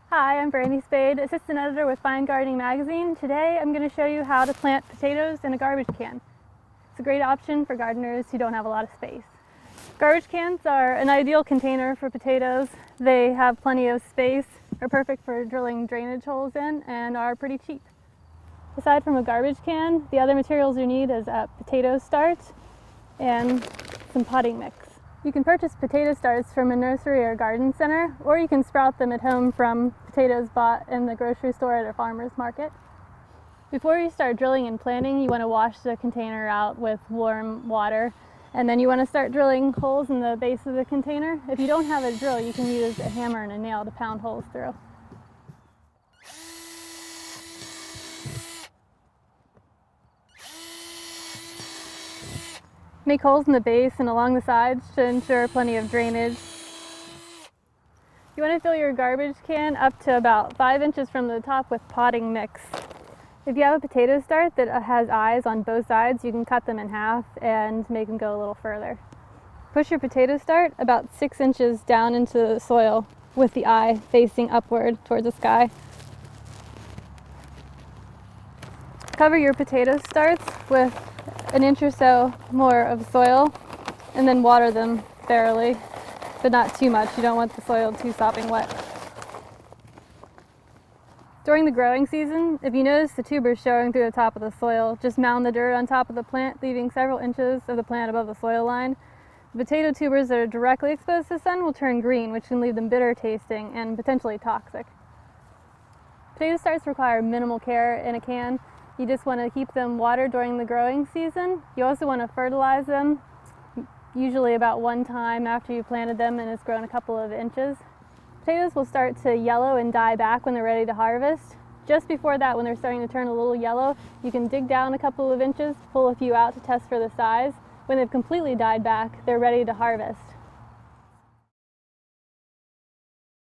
Hi, I'm Brandy Spade, Assistant Editor with Fine Gardening Magazine. Today I'm going to show you how to plant potatoes in a garbage can. It's a great option for gardeners who don't have a lot of space. Garbage cans are an ideal container for potatoes. They have plenty of space, are perfect for drilling drainage holes in, and are pretty cheap. Aside from a garbage can, the other materials you need is a potato starch and some potting mix. You can purchase potato starts from a nursery or garden center, or you can sprout them at home from potatoes bought in the grocery store at a farmer's market. Before you start drilling and planting, you want to wash the container out with warm water, and then you want to start drilling holes in the base of the container. If you don't have a drill, you can use a hammer and a nail to pound holes through. Make holes in the base and along the sides to ensure plenty of drainage. You want to fill your garbage can up to about 5 inches from the top with potting mix. If you have a potato start that has eyes on both sides, you can cut them in half and make them go a little further. Push your potato start about 6 inches down into the soil with the eye facing upward towards the sky. Cover your potato starts with an inch or so more of soil and then water them thoroughly, but not too much. You don't want the soil too sopping wet. During the growing season, if you notice the tubers showing through the top of the soil, just mound the dirt on top of the plant, leaving several inches of the plant above the soil line. The potato tubers that are directly exposed to the sun will turn green, which can leave them bitter tasting and potentially toxic. Potato starts require minimal care in a can. You just want to keep them watered during the growing season. You also want to fertilize them, usually about one time after you planted them and it's grown a couple of inches. Potatoes will start to yellow and die back when they're ready to harvest. Just before that, when they're starting to turn a little yellow, you can dig down a couple of inches, pull a few out to test for the size. When they've completely died back, they're ready to harvest.